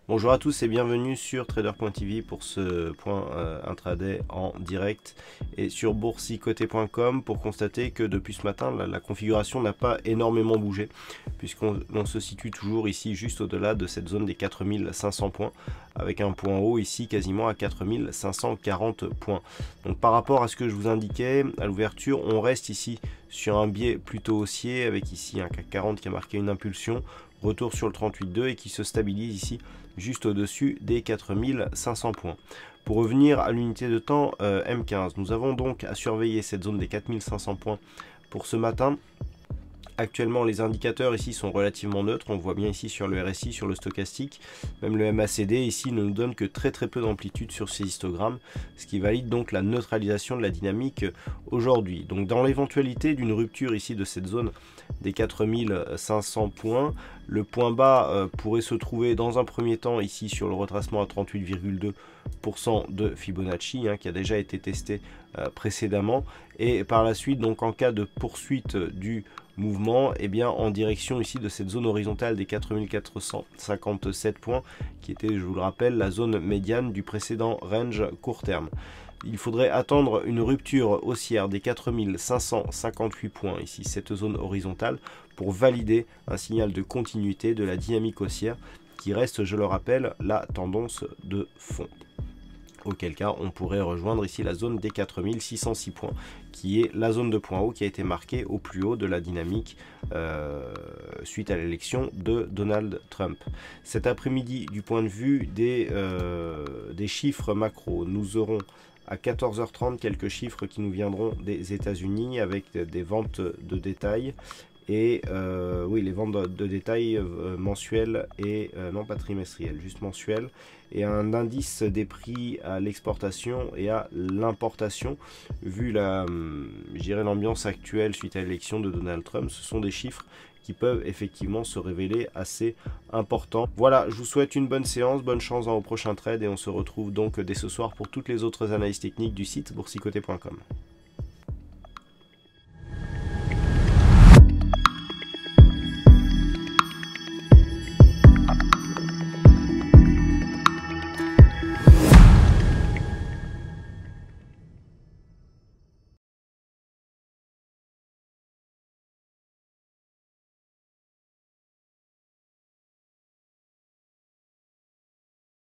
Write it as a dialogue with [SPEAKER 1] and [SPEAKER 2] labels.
[SPEAKER 1] Bonjour à tous et bienvenue sur Trader.tv pour ce point intraday en direct et sur boursicoté.com pour constater que depuis ce matin la configuration n'a pas énormément bougé puisqu'on se situe toujours ici juste au-delà de cette zone des 4500 points avec un point haut ici quasiment à 4540 points. Donc par rapport à ce que je vous indiquais à l'ouverture, on reste ici sur un biais plutôt haussier avec ici un CAC 40 qui a marqué une impulsion, retour sur le 38,2 et qui se stabilise ici juste au-dessus des 4500 points. Pour revenir à l'unité de temps M15, nous avons donc à surveiller cette zone des 4500 points pour ce matin. Actuellement, les indicateurs ici sont relativement neutres. On voit bien ici sur le RSI, sur le stochastique. Même le MACD ici ne nous donne que très peu d'amplitude sur ces histogrammes, ce qui valide donc la neutralisation de la dynamique aujourd'hui. Donc dans l'éventualité d'une rupture ici de cette zone des 4500 points, le point bas pourrait se trouver dans un premier temps ici sur le retracement à 38,2% de Fibonacci qui a déjà été testé précédemment, et par la suite donc en cas de poursuite du mouvement en direction ici de cette zone horizontale des 4457 points qui était, je vous le rappelle, la zone médiane du précédent range court terme. Il faudrait attendre une rupture haussière des 4558 points, ici cette zone horizontale, pour valider un signal de continuité de la dynamique haussière qui reste, je le rappelle, la tendance de fond. Auquel cas on pourrait rejoindre ici la zone des 4606 points, qui est la zone de point haut qui a été marquée au plus haut de la dynamique suite à l'élection de Donald Trump. Cet après-midi, du point de vue des chiffres macro, nous aurons à 14h30 quelques chiffres qui nous viendront des États-Unis avec des ventes de détail. Et oui, les ventes de détail mensuelles et non pas trimestrielles, juste mensuelles, et un indice des prix à l'exportation et à l'importation. Vu l'ambiance actuelle suite à l'élection de Donald Trump, ce sont des chiffres qui peuvent effectivement se révéler assez importants. Voilà, je vous souhaite une bonne séance, bonne chance dans vos prochains trades et on se retrouve donc dès ce soir pour toutes les autres analyses techniques du site boursicoté.com.